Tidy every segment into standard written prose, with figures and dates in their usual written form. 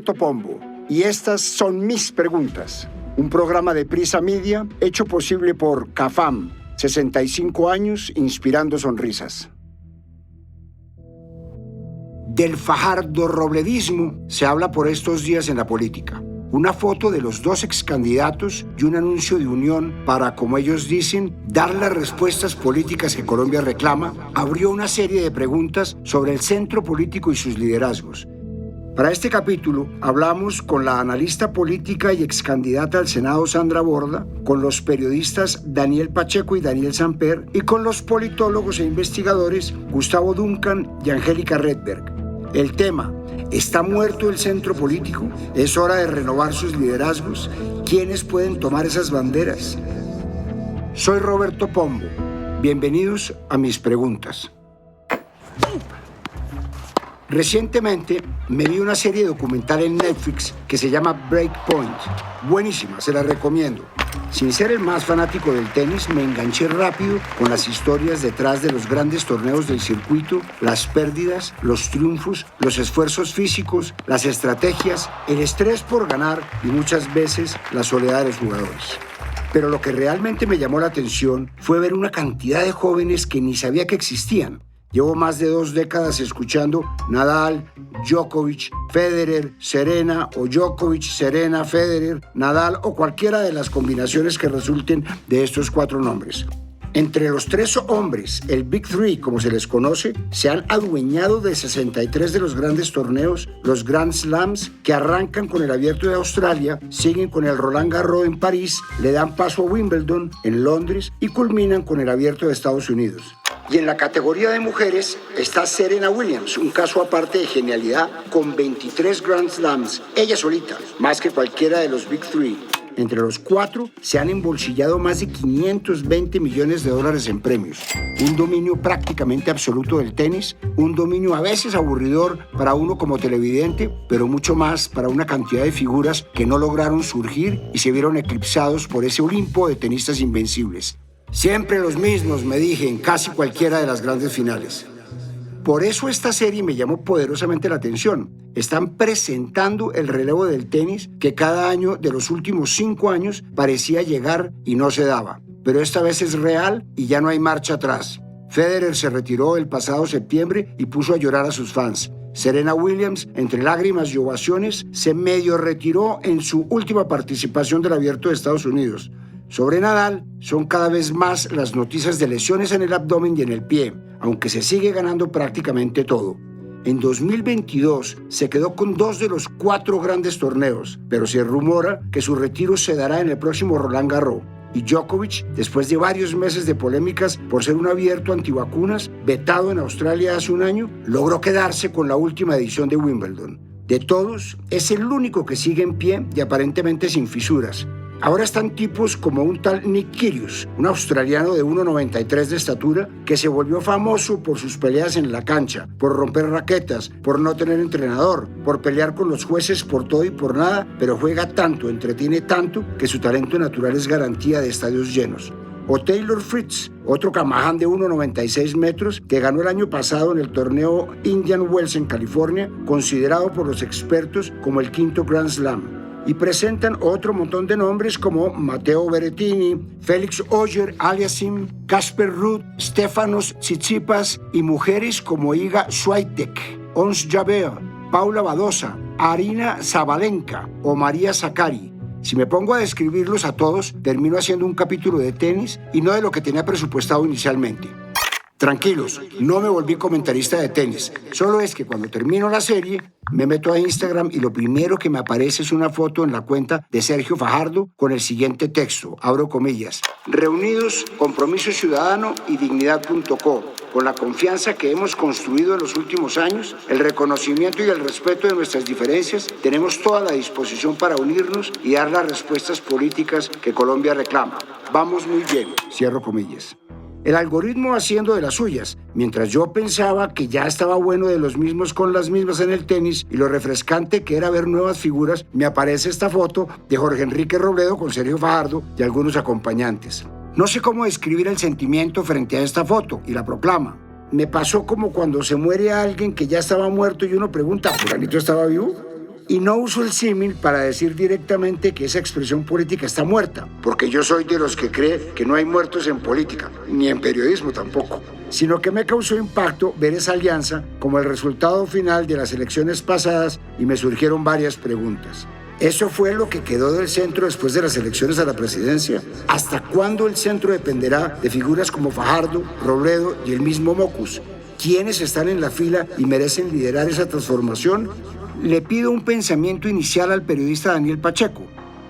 Roberto Pombo y estas son mis preguntas. Un programa de Prisa Media hecho posible por CAFAM, 65 años inspirando sonrisas. Del Fajardo robledismo se habla por estos días en la política. Una foto de los dos excandidatos y un anuncio de unión para, como ellos dicen, dar las respuestas políticas que Colombia reclama, abrió una serie de preguntas sobre el centro político y sus liderazgos. Para este capítulo hablamos con la analista política y excandidata al Senado Sandra Borda, con los periodistas Daniel Pacheco y Daniel Samper y con los politólogos e investigadores Gustavo Duncan y Angélica Redberg. El tema: ¿está muerto el centro político? ¿Es hora de renovar sus liderazgos? ¿Quiénes pueden tomar esas banderas? Soy Roberto Pombo. Bienvenidos a mis preguntas. Recientemente me vi una serie documental en Netflix que se llama Breakpoint. Buenísima, se la recomiendo. Sin ser el más fanático del tenis, me enganché rápido con las historias detrás de los grandes torneos del circuito, las pérdidas, los triunfos, los esfuerzos físicos, las estrategias, el estrés por ganar y muchas veces la soledad de los jugadores. Pero lo que realmente me llamó la atención fue ver una cantidad de jóvenes que ni sabía que existían. Llevo más de 2 décadas escuchando Nadal, Djokovic, Federer, Serena o Djokovic, Serena, Federer, Nadal o cualquiera de las combinaciones que resulten de estos 4 nombres. Entre los 3 hombres, el Big Three, como se les conoce, se han adueñado de 63 de los grandes torneos, los Grand Slams, que arrancan con el Abierto de Australia, siguen con el Roland Garros en París, le dan paso a Wimbledon en Londres y culminan con el Abierto de Estados Unidos. Y en la categoría de mujeres está Serena Williams, un caso aparte de genialidad, con 23 Grand Slams, ella solita, más que cualquiera de los Big Three. Entre los 4 se han embolsillado más de $520 millones en premios. Un dominio prácticamente absoluto del tenis, un dominio a veces aburridor para uno como televidente, pero mucho más para una cantidad de figuras que no lograron surgir y se vieron eclipsados por ese Olimpo de tenistas invencibles. Siempre los mismos, me dije, en casi cualquiera de las grandes finales. Por eso esta serie me llamó poderosamente la atención. Están presentando el relevo del tenis que cada año de los últimos 5 años parecía llegar y no se daba. Pero esta vez es real y ya no hay marcha atrás. Federer se retiró el pasado septiembre y puso a llorar a sus fans. Serena Williams, entre lágrimas y ovaciones, se medio retiró en su última participación del Abierto de Estados Unidos. Sobre Nadal, son cada vez más las noticias de lesiones en el abdomen y en el pie, aunque se sigue ganando prácticamente todo. En 2022 se quedó con 2 de los 4 grandes torneos, pero se rumora que su retiro se dará en el próximo Roland Garros. Y Djokovic, después de varios meses de polémicas por ser un abierto antivacunas, vetado en Australia hace un año, logró quedarse con la última edición de Wimbledon. De todos, es el único que sigue en pie y aparentemente sin fisuras. Ahora están tipos como un tal Nick Kyrgios, un australiano de 1,93 de estatura que se volvió famoso por sus peleas en la cancha, por romper raquetas, por no tener entrenador, por pelear con los jueces por todo y por nada, pero juega tanto, entretiene tanto, que su talento natural es garantía de estadios llenos. O Taylor Fritz, otro camaján de 1,96 metros que ganó el año pasado en el torneo Indian Wells en California, considerado por los expertos como el 5º Grand Slam. Y presentan otro montón de nombres como Matteo Berrettini, Félix Auger-Aliassime, Casper Ruud, Stefanos Tsitsipas y mujeres como Iga Swiatek, Ons Jabeur, Paula Badosa, Arina Sabalenka o María Sakkari. Si me pongo a describirlos a todos, termino haciendo un capítulo de tenis y no de lo que tenía presupuestado inicialmente. Tranquilos, no me volví comentarista de tenis. Solo es que cuando termino la serie, me meto a Instagram y lo primero que me aparece es una foto en la cuenta de Sergio Fajardo con el siguiente texto, abro comillas: reunidos, compromiso ciudadano y dignidad.co. Con la confianza que hemos construido en los últimos años, el reconocimiento y el respeto de nuestras diferencias, tenemos toda la disposición para unirnos y dar las respuestas políticas que Colombia reclama. Vamos muy bien, cierro comillas. El algoritmo haciendo de las suyas, mientras yo pensaba que ya estaba bueno de los mismos con las mismas en el tenis y lo refrescante que era ver nuevas figuras, me aparece esta foto de Jorge Enrique Robledo con Sergio Fajardo y algunos acompañantes. No sé cómo describir el sentimiento frente a esta foto y la proclama. Me pasó como cuando se muere alguien que ya estaba muerto y uno pregunta, ¿fulanito estaba vivo? Y no uso el símil para decir directamente que esa expresión política está muerta, porque yo soy de los que cree que no hay muertos en política, ni en periodismo tampoco, sino que me causó impacto ver esa alianza como el resultado final de las elecciones pasadas y me surgieron varias preguntas. ¿Eso fue lo que quedó del centro después de las elecciones a la presidencia? ¿Hasta cuándo el centro dependerá de figuras como Fajardo, Robledo y el mismo Mockus? ¿Quiénes están en la fila y merecen liderar esa transformación? Le pido un pensamiento inicial al periodista Daniel Pacheco.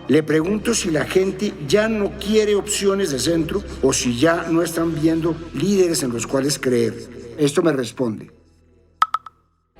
Le pregunto si la gente ya no quiere opciones de centro o si ya no están viendo líderes en los cuales creer. Esto me responde.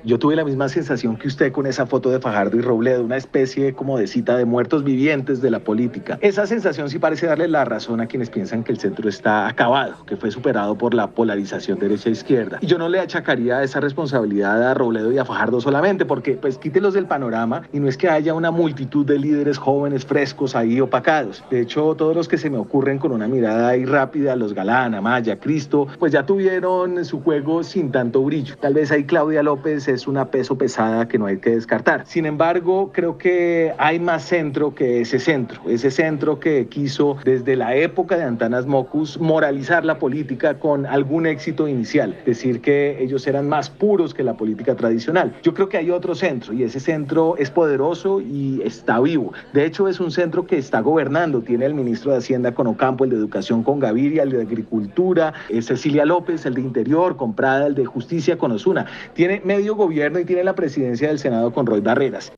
Yo tuve la misma sensación que usted con esa foto de Fajardo y Robledo, una especie como de cita de muertos vivientes de la política. Esa sensación sí parece darle la razón a quienes piensan que el centro está acabado, que fue superado por la polarización derecha-izquierda. Y yo no le achacaría esa responsabilidad a Robledo y a Fajardo solamente, porque pues quítelos del panorama y no es que haya una multitud de líderes jóvenes, frescos ahí opacados. De hecho, todos los que se me ocurren con una mirada ahí rápida, los Galán, Amaya, Cristo, pues ya tuvieron su juego sin tanto brillo. Tal vez ahí Claudia López es una peso pesada que no hay que descartar. Sin embargo, creo que hay más centro que ese centro que quiso desde la época de Antanas Mockus moralizar la política con algún éxito inicial, decir que ellos eran más puros que la política tradicional. Yo creo que hay otro centro y ese centro es poderoso y está vivo. De hecho, es un centro que está gobernando. Tiene el ministro de Hacienda con Ocampo, el de Educación con Gaviria, el de Agricultura, Cecilia López, el de Interior con Prada, el de Justicia con Osuna. Tiene medio gobierno y tiene la presidencia del Senado con Roy Barreras.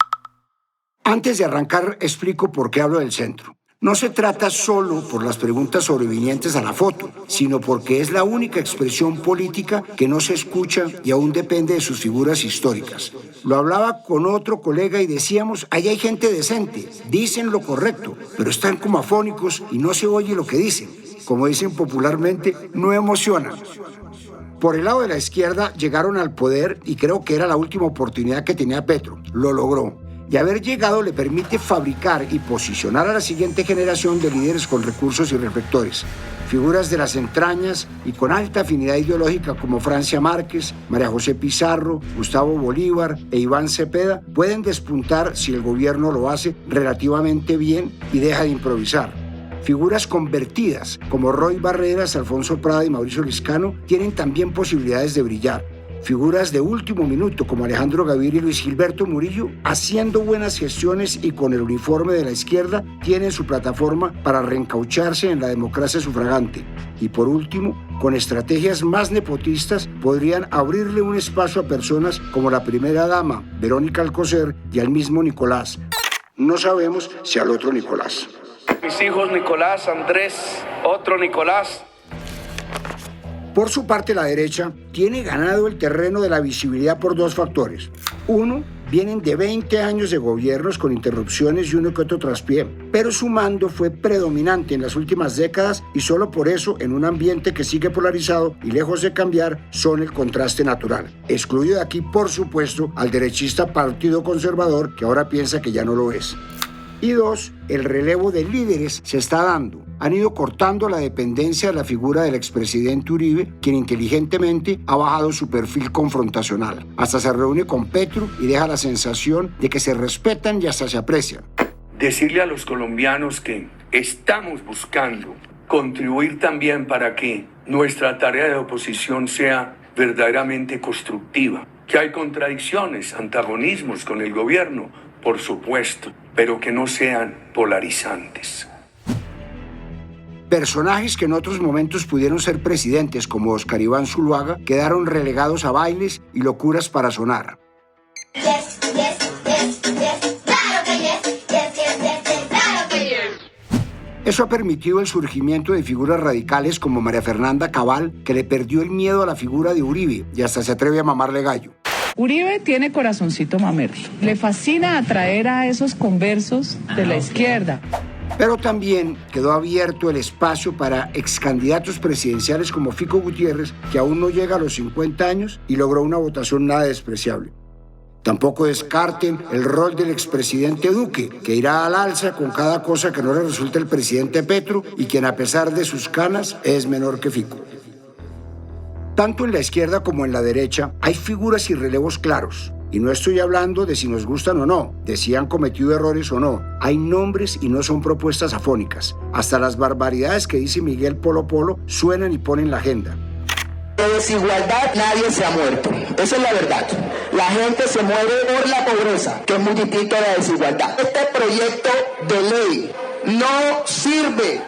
Antes de arrancar, explico por qué hablo del centro. No se trata solo por las preguntas sobrevinientes a la foto, sino porque es la única expresión política que no se escucha y aún depende de sus figuras históricas. Lo hablaba con otro colega y decíamos, ahí hay gente decente, dicen lo correcto, pero están como afónicos y no se oye lo que dicen. Como dicen popularmente, no emocionan. Por el lado de la izquierda llegaron al poder y creo que era la última oportunidad que tenía Petro. Lo logró. Y haber llegado le permite fabricar y posicionar a la siguiente generación de líderes con recursos y reflectores. Figuras de las entrañas y con alta afinidad ideológica como Francia Márquez, María José Pizarro, Gustavo Bolívar e Iván Cepeda pueden despuntar si el gobierno lo hace relativamente bien y deja de improvisar. Figuras convertidas como Roy Barreras, Alfonso Prada y Mauricio Liscano tienen también posibilidades de brillar. Figuras de último minuto como Alejandro Gaviria y Luis Gilberto Murillo, haciendo buenas gestiones y con el uniforme de la izquierda, tienen su plataforma para reencaucharse en la democracia sufragante. Y por último, con estrategias más nepotistas, podrían abrirle un espacio a personas como la primera dama, Verónica Alcocer, y al mismo Nicolás. No sabemos si al otro Nicolás. Mis hijos Nicolás, Andrés, otro Nicolás. Por su parte, la derecha tiene ganado el terreno de la visibilidad por dos factores. Uno, vienen de 20 años de gobiernos con interrupciones y uno que otro traspié, pero su mando fue predominante en las últimas décadas y solo por eso, en un ambiente que sigue polarizado y lejos de cambiar, son el contraste natural. Excluido de aquí, por supuesto, al derechista Partido Conservador, que ahora piensa que ya no lo es. Y dos, el relevo de líderes se está dando. Han ido cortando la dependencia de la figura del expresidente Uribe, quien inteligentemente ha bajado su perfil confrontacional. Hasta se reúne con Petro y deja la sensación de que se respetan y hasta se aprecian. Decirle a los colombianos que estamos buscando contribuir también para que nuestra tarea de oposición sea verdaderamente constructiva. Que hay contradicciones, antagonismos con el gobierno, por supuesto, pero que no sean polarizantes. Personajes que en otros momentos pudieron ser presidentes, como Oscar Iván Zuluaga, quedaron relegados a bailes y locuras para sonar. Yes, yes, yes, yes, claro que yes, yes, yes, yes, claro que yes. Eso ha permitido el surgimiento de figuras radicales como María Fernanda Cabal, que le perdió el miedo a la figura de Uribe y hasta se atreve a mamarle gallo. Uribe tiene corazoncito mamero. Le fascina atraer a esos conversos de la izquierda. Pero también quedó abierto el espacio para excandidatos presidenciales como Fico Gutiérrez, que aún no llega a los 50 años y logró una votación nada despreciable. Tampoco descarten el rol del expresidente Duque, que irá al alza con cada cosa que no le resulte al presidente Petro y quien, a pesar de sus canas, es menor que Fico. Tanto en la izquierda como en la derecha hay figuras y relevos claros. Y no estoy hablando de si nos gustan o no, de si han cometido errores o no. Hay nombres y no son propuestas afónicas. Hasta las barbaridades que dice Miguel Polo Polo suenan y ponen la agenda. De desigualdad nadie se ha muerto, esa es la verdad. La gente se muere por la pobreza, que es muy distinto a la desigualdad. Este proyecto de ley no sirve.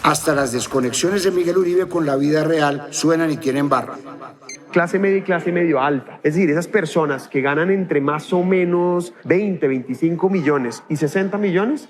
Hasta las desconexiones de Miguel Uribe con la vida real suenan y tienen barra. Clase media y clase medio alta. Es decir, esas personas que ganan entre más o menos 20, 25 millones y 60 millones.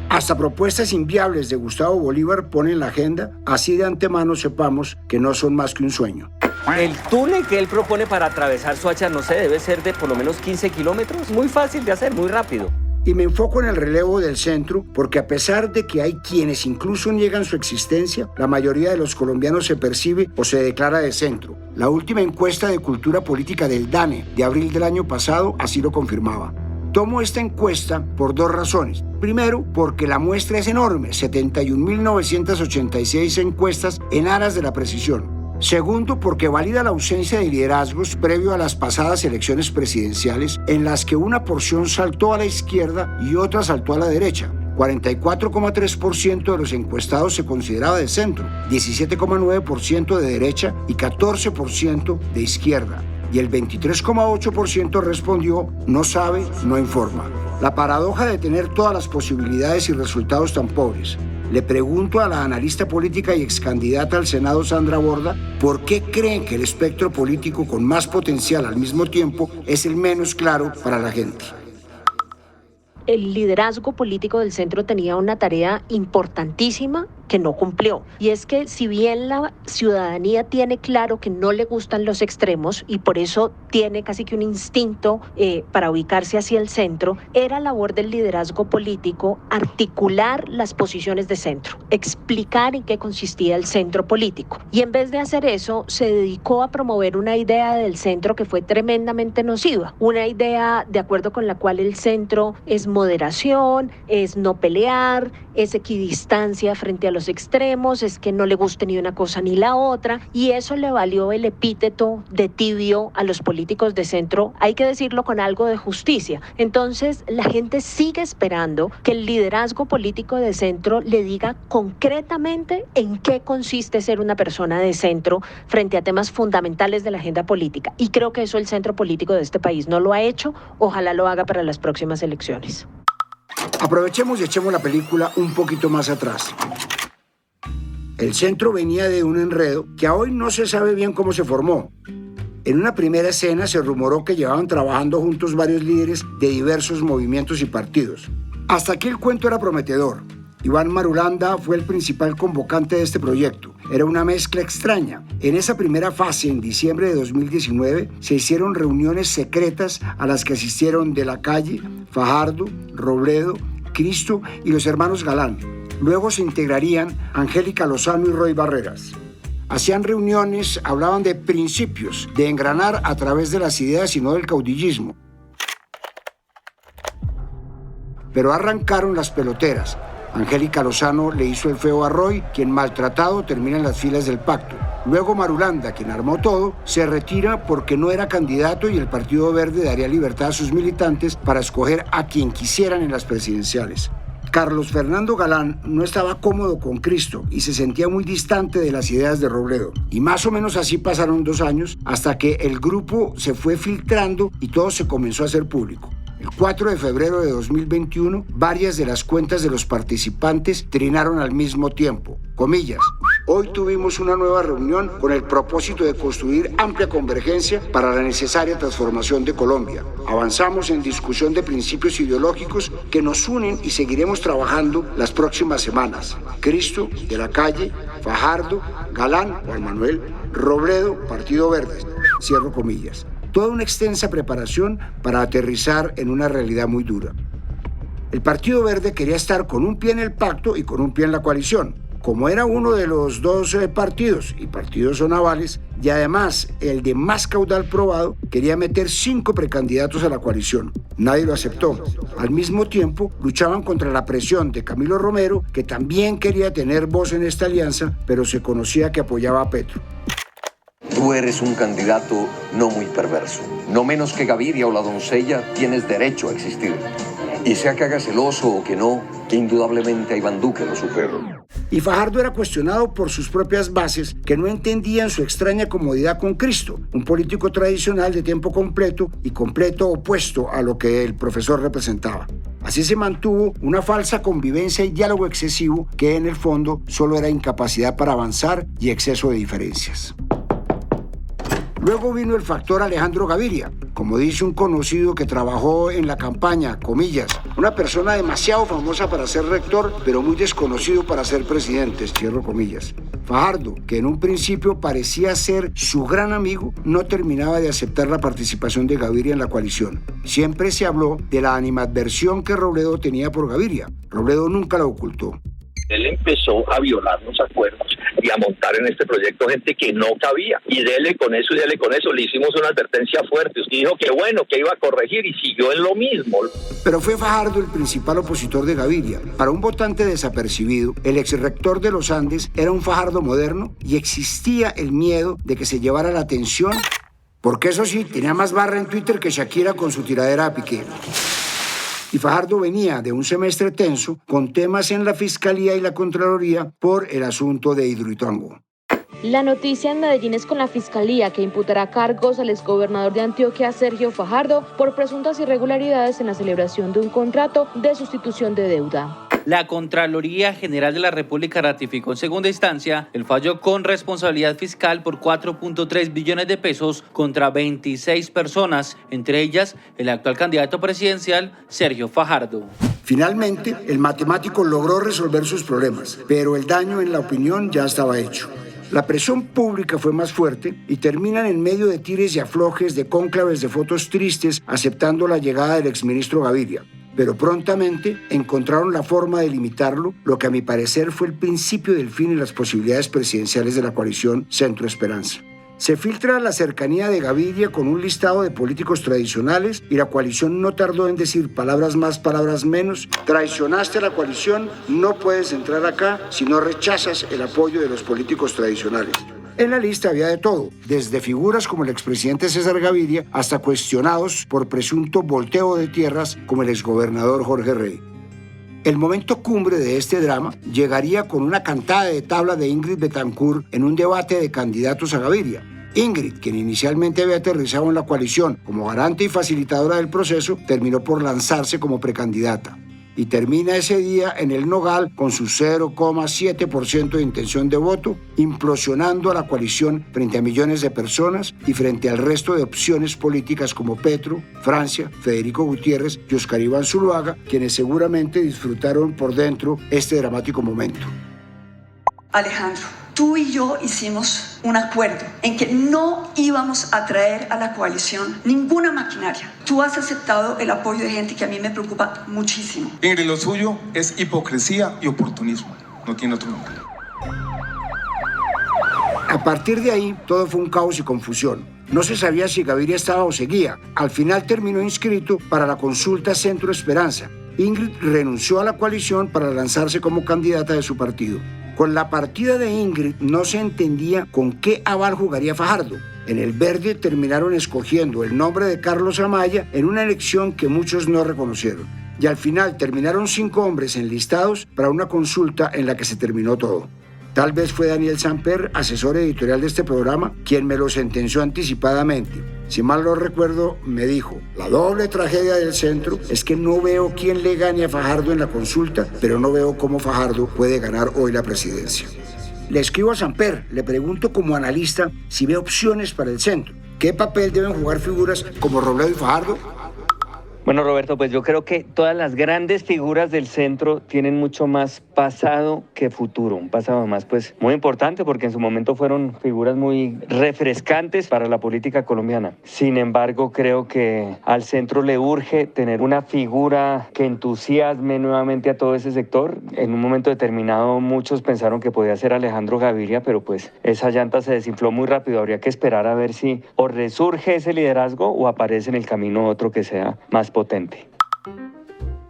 Hasta propuestas inviables de Gustavo Bolívar ponen la agenda, así de antemano sepamos que no son más que un sueño. El túnel que él propone para atravesar Soacha, no sé, debe ser de por lo menos 15 kilómetros. Muy fácil de hacer, muy rápido. Y me enfoco en el relevo del centro porque a pesar de que hay quienes incluso niegan su existencia, la mayoría de los colombianos se percibe o se declara de centro. La última encuesta de cultura política del DANE de abril del año pasado así lo confirmaba. Tomo esta encuesta por dos razones. Primero, porque la muestra es enorme, 71.986 encuestas en aras de la precisión. Segundo, porque valida la ausencia de liderazgos previo a las pasadas elecciones presidenciales en las que una porción saltó a la izquierda y otra saltó a la derecha. 44,3% de los encuestados se consideraba de centro, 17,9% de derecha y 14% de izquierda. Y el 23,8% respondió no sabe, no informa. La paradoja de tener todas las posibilidades y resultados tan pobres. Le pregunto a la analista política y excandidata al Senado Sandra Borda, ¿por qué creen que el espectro político con más potencial al mismo tiempo es el menos claro para la gente? El liderazgo político del centro tenía una tarea importantísima que no cumplió. Y es que si bien la ciudadanía tiene claro que no le gustan los extremos y por eso tiene casi que un instinto para ubicarse hacia el centro, era labor del liderazgo político articular las posiciones de centro, explicar en qué consistía el centro político. Y en vez de hacer eso, se dedicó a promover una idea del centro que fue tremendamente nociva. Una idea de acuerdo con la cual el centro es moderación, es no pelear, es equidistancia frente a los extremos, es que no le guste ni una cosa ni la otra, y eso le valió el epíteto de tibio a los políticos de centro, hay que decirlo con algo de justicia. Entonces, la gente sigue esperando que el liderazgo político de centro le diga concretamente en qué consiste ser una persona de centro frente a temas fundamentales de la agenda política, y creo que eso el centro político de este país no lo ha hecho, ojalá lo haga para las próximas elecciones. Aprovechemos y echemos la película un poquito más atrás. El centro venía de un enredo que a hoy no se sabe bien cómo se formó. En una primera escena se rumoró que llevaban trabajando juntos varios líderes de diversos movimientos y partidos. Hasta aquí el cuento era prometedor. Iván Marulanda fue el principal convocante de este proyecto. Era una mezcla extraña. En esa primera fase, en diciembre de 2019, se hicieron reuniones secretas a las que asistieron De la Calle, Fajardo, Robledo, Cristo y los hermanos Galán. Luego se integrarían Angélica Lozano y Roy Barreras. Hacían reuniones, hablaban de principios, de engranar a través de las ideas y no del caudillismo. Pero arrancaron las peloteras. Angélica Lozano le hizo el feo a Roy, quien maltratado termina en las filas del pacto. Luego Marulanda, quien armó todo, se retira porque no era candidato y el Partido Verde daría libertad a sus militantes para escoger a quien quisieran en las presidenciales. Carlos Fernando Galán no estaba cómodo con Cristo y se sentía muy distante de las ideas de Robledo. Y más o menos así pasaron 2 años hasta que el grupo se fue filtrando y todo se comenzó a hacer público. El 4 de febrero de 2021, varias de las cuentas de los participantes trinaron al mismo tiempo. Comillas. Hoy tuvimos una nueva reunión con el propósito de construir amplia convergencia para la necesaria transformación de Colombia. Avanzamos en discusión de principios ideológicos que nos unen y seguiremos trabajando las próximas semanas. Cristo, De la Calle, Fajardo, Galán, Juan Manuel, Robledo, Partido Verde. Cierro comillas. Toda una extensa preparación para aterrizar en una realidad muy dura. El Partido Verde quería estar con un pie en el pacto y con un pie en la coalición. Como era uno de los 2 partidos, y partidos son avales, y además el de más caudal probado, quería meter 5 precandidatos a la coalición. Nadie lo aceptó. Al mismo tiempo, luchaban contra la presión de Camilo Romero, que también quería tener voz en esta alianza, pero se conocía que apoyaba a Petro. Tú eres un candidato no muy perverso. No menos que Gaviria o la doncella, tienes derecho a existir. Y sea que hagas el oso o que no, que indudablemente a Iván Duque lo superó. Y Fajardo era cuestionado por sus propias bases, que no entendían su extraña comodidad con Cristo, un político tradicional de tiempo completo y completo opuesto a lo que el profesor representaba. Así se mantuvo una falsa convivencia y diálogo excesivo que en el fondo solo era incapacidad para avanzar y exceso de diferencias. Luego vino el factor Alejandro Gaviria, como dice un conocido que trabajó en la campaña, comillas, una persona demasiado famosa para ser rector, pero muy desconocido para ser presidente, cierro comillas. Fajardo, que en un principio parecía ser su gran amigo, no terminaba de aceptar la participación de Gaviria en la coalición. Siempre se habló de la animadversión que Robledo tenía por Gaviria. Robledo nunca la ocultó. Él empezó a violar los acuerdos y a montar en este proyecto gente que no cabía. Y dele con eso, le hicimos una advertencia fuerte. Usted dijo que bueno, que iba a corregir y siguió en lo mismo. Pero fue Fajardo el principal opositor de Gaviria. Para un votante desapercibido, el exrector de los Andes era un Fajardo moderno y existía el miedo de que se llevara la atención, porque eso sí, tenía más barra en Twitter que Shakira con su tiradera a Piqué. Y Fajardo venía de un semestre tenso con temas en la Fiscalía y la Contraloría por el asunto de Hidroituango. La noticia en Medellín es con la Fiscalía, que imputará cargos al exgobernador de Antioquia, Sergio Fajardo, por presuntas irregularidades en la celebración de un contrato de sustitución de deuda. La Contraloría General de la República ratificó en segunda instancia el fallo con responsabilidad fiscal por 4.3 billones de pesos contra 26 personas, entre ellas el actual candidato presidencial, Sergio Fajardo. Finalmente, el matemático logró resolver sus problemas, pero el daño en la opinión ya estaba hecho. La presión pública fue más fuerte y terminan en medio de tires y aflojes de cónclaves de fotos tristes aceptando la llegada del exministro Gaviria. Pero prontamente encontraron la forma de limitarlo, lo que a mi parecer fue el principio del fin en las posibilidades presidenciales de la coalición Centro Esperanza. Se filtra la cercanía de Gaviria con un listado de políticos tradicionales y la coalición no tardó en decir palabras más, palabras menos. Traicionaste a la coalición, no puedes entrar acá si no rechazas el apoyo de los políticos tradicionales. En la lista había de todo, desde figuras como el expresidente César Gaviria hasta cuestionados por presunto volteo de tierras como el exgobernador Jorge Rey. El momento cumbre de este drama llegaría con una cantada de tabla de Ingrid Betancourt en un debate de candidatos a Gaviria. Ingrid, quien inicialmente había aterrizado en la coalición como garante y facilitadora del proceso, terminó por lanzarse como precandidata. Y termina ese día en el Nogal con su 0,7% de intención de voto, implosionando a la coalición frente a millones de personas y frente al resto de opciones políticas como Petro, Francia, Federico Gutiérrez y Oscar Iván Zuluaga, quienes seguramente disfrutaron por dentro este dramático momento. Alejandro, tú y yo hicimos un acuerdo en que no íbamos a traer a la coalición ninguna maquinaria. Tú has aceptado el apoyo de gente que a mí me preocupa muchísimo. Ingrid, lo suyo es hipocresía y oportunismo. No tiene otro nombre. A partir de ahí, todo fue un caos y confusión. No se sabía si Gaviria estaba o seguía. Al final terminó inscrito para la consulta Centro Esperanza. Ingrid renunció a la coalición para lanzarse como candidata de su partido. Con la partida de Ingrid no se entendía con qué aval jugaría Fajardo. En el Verde terminaron escogiendo el nombre de Carlos Amaya en una elección que muchos no reconocieron. Y al final terminaron 5 hombres enlistados para una consulta en la que se terminó todo. Tal vez fue Daniel Samper, asesor editorial de este programa, quien me lo sentenció anticipadamente. Si mal no recuerdo, me dijo: la doble tragedia del centro es que no veo quién le gane a Fajardo en la consulta, pero no veo cómo Fajardo puede ganar hoy la presidencia. Le escribo a Samper, le pregunto como analista si ve opciones para el centro. ¿Qué papel deben jugar figuras como Robledo y Fajardo? Bueno, Roberto, pues yo creo que todas las grandes figuras del centro tienen mucho más pasado que futuro, un pasado más pues muy importante porque en su momento fueron figuras muy refrescantes para la política colombiana. Sin embargo, creo que al centro le urge tener una figura que entusiasme nuevamente a todo ese sector. En un momento determinado muchos pensaron que podía ser Alejandro Gaviria, pero pues esa llanta se desinfló muy rápido. Habría que esperar a ver si o resurge ese liderazgo o aparece en el camino otro que sea más potente.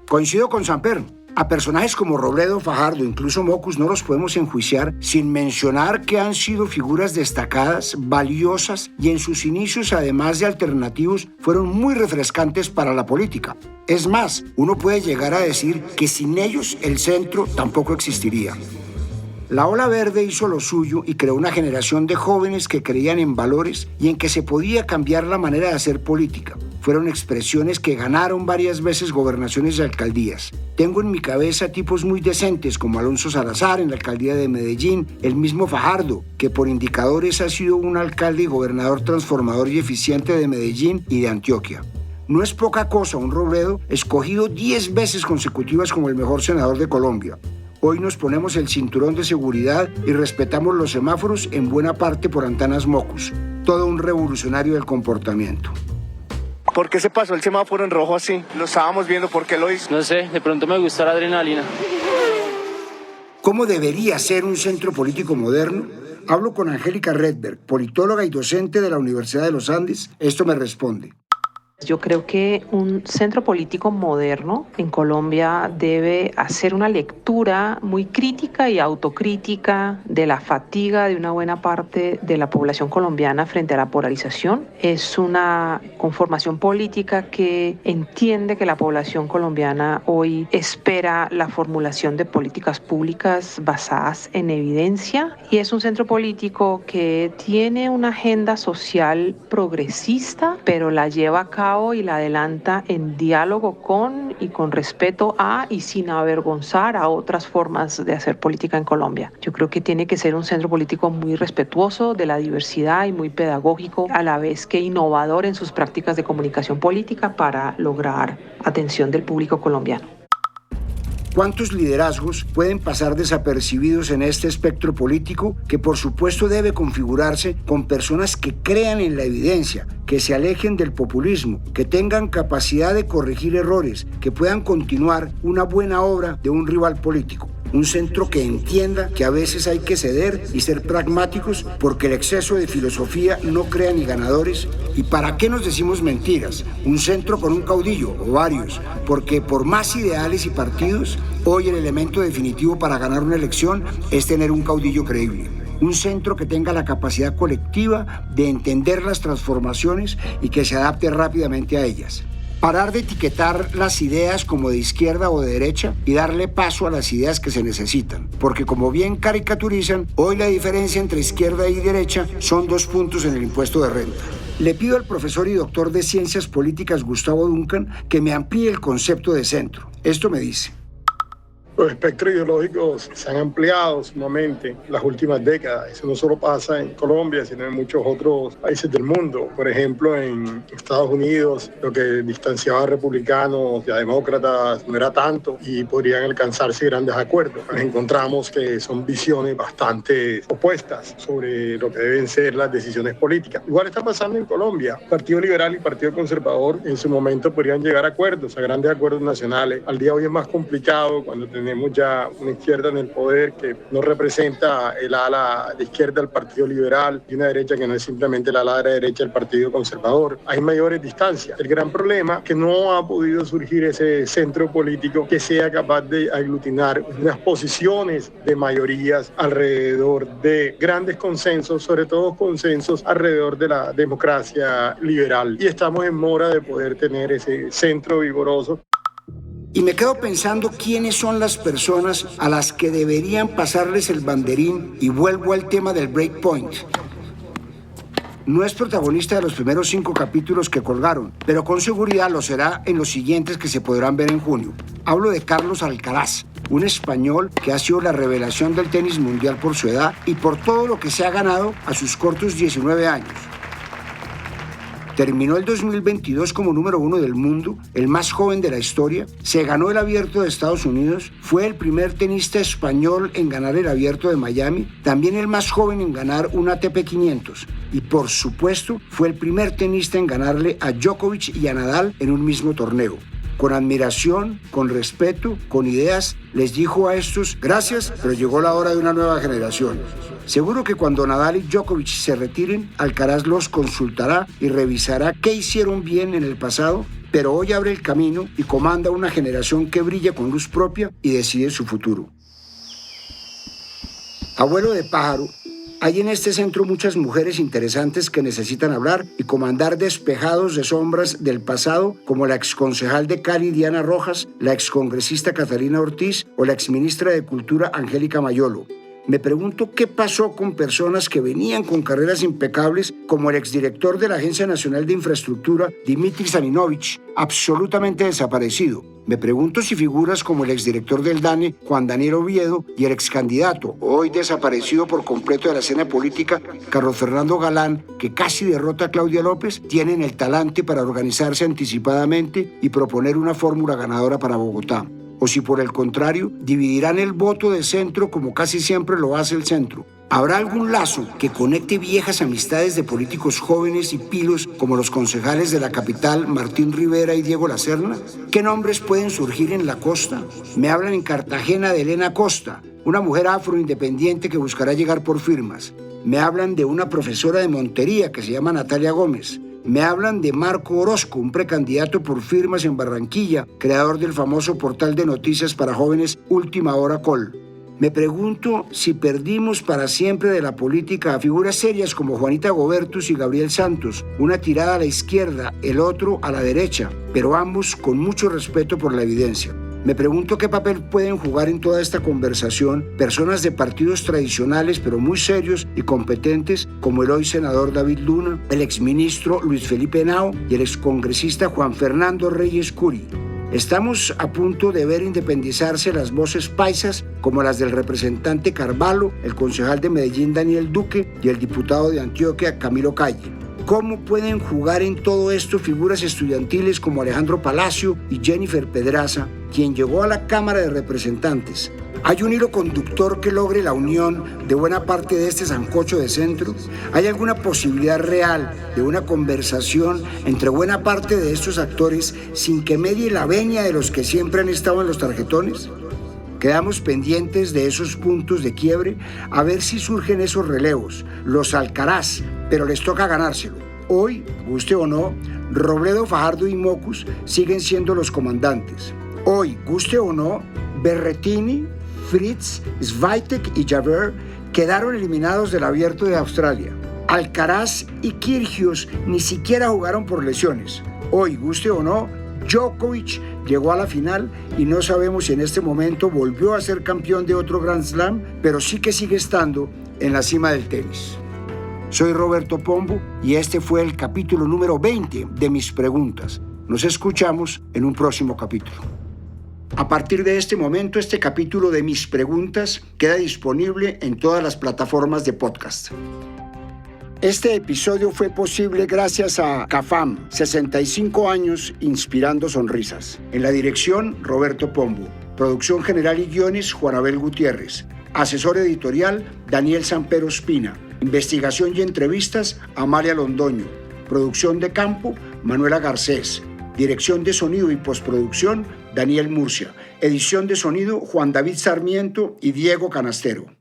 Coincido con Samper. A personajes como Robledo, Fajardo, incluso Mockus, no los podemos enjuiciar sin mencionar que han sido figuras destacadas, valiosas y en sus inicios, además de alternativos, fueron muy refrescantes para la política. Es más, uno puede llegar a decir que sin ellos el centro tampoco existiría. La ola verde hizo lo suyo y creó una generación de jóvenes que creían en valores y en que se podía cambiar la manera de hacer política. Fueron expresiones que ganaron varias veces gobernaciones y alcaldías. Tengo en mi cabeza tipos muy decentes como Alonso Salazar en la alcaldía de Medellín, el mismo Fajardo, que por indicadores ha sido un alcalde y gobernador transformador y eficiente de Medellín y de Antioquia. No es poca cosa un Robledo escogido 10 veces consecutivas como el mejor senador de Colombia. Hoy nos ponemos el cinturón de seguridad y respetamos los semáforos en buena parte por Antanas Mockus, todo un revolucionario del comportamiento. ¿Por qué se pasó el semáforo en rojo así? Lo estábamos viendo, ¿por qué lo hizo? No sé, de pronto me gusta la adrenalina. ¿Cómo debería ser un centro político moderno? Hablo con Angélica Redberg, politóloga y docente de la Universidad de los Andes. Esto me responde. Yo creo que un centro político moderno en Colombia debe hacer una lectura muy crítica y autocrítica de la fatiga de una buena parte de la población colombiana frente a la polarización. Es una conformación política que entiende que la población colombiana hoy espera la formulación de políticas públicas basadas en evidencia, y es un centro político que tiene una agenda social progresista, pero la lleva a cabo y la adelanta en diálogo con y con respeto a y sin avergonzar a otras formas de hacer política en Colombia. Yo creo que tiene que ser un centro político muy respetuoso de la diversidad y muy pedagógico, a la vez que innovador en sus prácticas de comunicación política para lograr atención del público colombiano. ¿Cuántos liderazgos pueden pasar desapercibidos en este espectro político que por supuesto debe configurarse con personas que crean en la evidencia, que se alejen del populismo, que tengan capacidad de corregir errores, que puedan continuar una buena obra de un rival político? Un centro que entienda que a veces hay que ceder y ser pragmáticos porque el exceso de filosofía no crea ni ganadores. ¿Y para qué nos decimos mentiras? Un centro con un caudillo o varios, porque por más ideales y partidos, hoy el elemento definitivo para ganar una elección es tener un caudillo creíble. Un centro que tenga la capacidad colectiva de entender las transformaciones y que se adapte rápidamente a ellas. Parar de etiquetar las ideas como de izquierda o de derecha y darle paso a las ideas que se necesitan. Porque como bien caricaturizan, hoy la diferencia entre izquierda y derecha son 2 puntos en el impuesto de renta. Le pido al profesor y doctor de Ciencias Políticas Gustavo Duncan que me amplíe el concepto de centro. Esto me dice. Los espectros ideológicos se han ampliado sumamente en las últimas décadas. Eso no solo pasa en Colombia, sino en muchos otros países del mundo. Por ejemplo, en Estados Unidos, lo que distanciaba a republicanos y a demócratas no era tanto y podrían alcanzarse grandes acuerdos. Nos encontramos que son visiones bastante opuestas sobre lo que deben ser las decisiones políticas. Igual está pasando en Colombia. Partido Liberal y Partido Conservador en su momento podrían llegar a acuerdos, a grandes acuerdos nacionales. Al día de hoy es más complicado cuando tenemos ya una izquierda en el poder que no representa el ala de izquierda del Partido Liberal y una derecha que no es simplemente la ala de la derecha del Partido Conservador. Hay mayores distancias. El gran problema es que no ha podido surgir ese centro político que sea capaz de aglutinar unas posiciones de mayorías alrededor de grandes consensos, sobre todo consensos alrededor de la democracia liberal. Y estamos en mora de poder tener ese centro vigoroso. Y me quedo pensando quiénes son las personas a las que deberían pasarles el banderín y vuelvo al tema del breakpoint. No es protagonista de los primeros 5 capítulos que colgaron, pero con seguridad lo será en los siguientes que se podrán ver en junio. Hablo de Carlos Alcaraz, un español que ha sido la revelación del tenis mundial por su edad y por todo lo que se ha ganado a sus cortos 19 años. Terminó el 2022 como número 1 del mundo, el más joven de la historia, se ganó el Abierto de Estados Unidos, fue el primer tenista español en ganar el Abierto de Miami, también el más joven en ganar un ATP 500 y por supuesto fue el primer tenista en ganarle a Djokovic y a Nadal en un mismo torneo. Con admiración, con respeto, con ideas, les dijo a estos, gracias, pero llegó la hora de una nueva generación. Seguro que cuando Nadal y Djokovic se retiren, Alcaraz los consultará y revisará qué hicieron bien en el pasado, pero hoy abre el camino y comanda una generación que brilla con luz propia y decide su futuro. Abuelo de pájaro, hay en este centro muchas mujeres interesantes que necesitan hablar y comandar despejados de sombras del pasado, como la exconcejal de Cali, Diana Rojas, la excongresista Catalina Ortiz o la exministra de Cultura, Angélica Mayolo. Me pregunto qué pasó con personas que venían con carreras impecables, como el exdirector de la Agencia Nacional de Infraestructura, Dimitri Saninovich, absolutamente desaparecido. Me pregunto si figuras como el exdirector del DANE, Juan Daniel Oviedo, y el excandidato, hoy desaparecido por completo de la escena política, Carlos Fernando Galán, que casi derrota a Claudia López, tienen el talante para organizarse anticipadamente y proponer una fórmula ganadora para Bogotá. O si por el contrario, dividirán el voto de centro como casi siempre lo hace el centro. ¿Habrá algún lazo que conecte viejas amistades de políticos jóvenes y pilos como los concejales de la capital Martín Rivera y Diego Lacerna? ¿Qué nombres pueden surgir en la costa? Me hablan en Cartagena de Elena Costa, una mujer afroindependiente que buscará llegar por firmas. Me hablan de una profesora de Montería que se llama Natalia Gómez. Me hablan de Marco Orozco, un precandidato por firmas en Barranquilla, creador del famoso portal de noticias para jóvenes Última Hora Col. Me pregunto si perdimos para siempre de la política a figuras serias como Juanita Gobertus y Gabriel Santos, una tirada a la izquierda, el otro a la derecha, pero ambos con mucho respeto por la evidencia. Me pregunto qué papel pueden jugar en toda esta conversación personas de partidos tradicionales pero muy serios y competentes como el hoy senador David Luna, el exministro Luis Felipe Henao y el excongresista Juan Fernando Reyes Curi. Estamos a punto de ver independizarse las voces paisas como las del representante Carvalho, el concejal de Medellín Daniel Duque y el diputado de Antioquia Camilo Calle. ¿Cómo pueden jugar en todo esto figuras estudiantiles como Alejandro Palacio y Jennifer Pedraza, quien llegó a la Cámara de Representantes? ¿Hay un hilo conductor que logre la unión de buena parte de este sancocho de centro? ¿Hay alguna posibilidad real de una conversación entre buena parte de estos actores sin que medie la venia de los que siempre han estado en los tarjetones? Quedamos pendientes de esos puntos de quiebre a ver si surgen esos relevos, los Alcaraz, pero les toca ganárselo. Hoy, guste o no, Robledo, Fajardo y Mocus siguen siendo los comandantes. Hoy, guste o no, Berretini, Fritz, Swiatek y Javert quedaron eliminados del Abierto de Australia. Alcaraz y Kyrgios ni siquiera jugaron por lesiones. Hoy, guste o no, Djokovic llegó a la final y no sabemos si en este momento volvió a ser campeón de otro Grand Slam, pero sí que sigue estando en la cima del tenis. Soy Roberto Pombo y este fue el capítulo número 20 de Mis Preguntas. Nos escuchamos en un próximo capítulo. A partir de este momento, este capítulo de Mis Preguntas queda disponible en todas las plataformas de podcast. Este episodio fue posible gracias a CAFAM, 65 años inspirando sonrisas. En la dirección, Roberto Pombo. Producción general y guiones, Juan Abel Gutiérrez. Asesor editorial, Daniel Sampero Espina. Investigación y entrevistas, Amalia Londoño. Producción de campo, Manuela Garcés. Dirección de sonido y postproducción, Daniel Murcia. Edición de sonido, Juan David Sarmiento y Diego Canastero.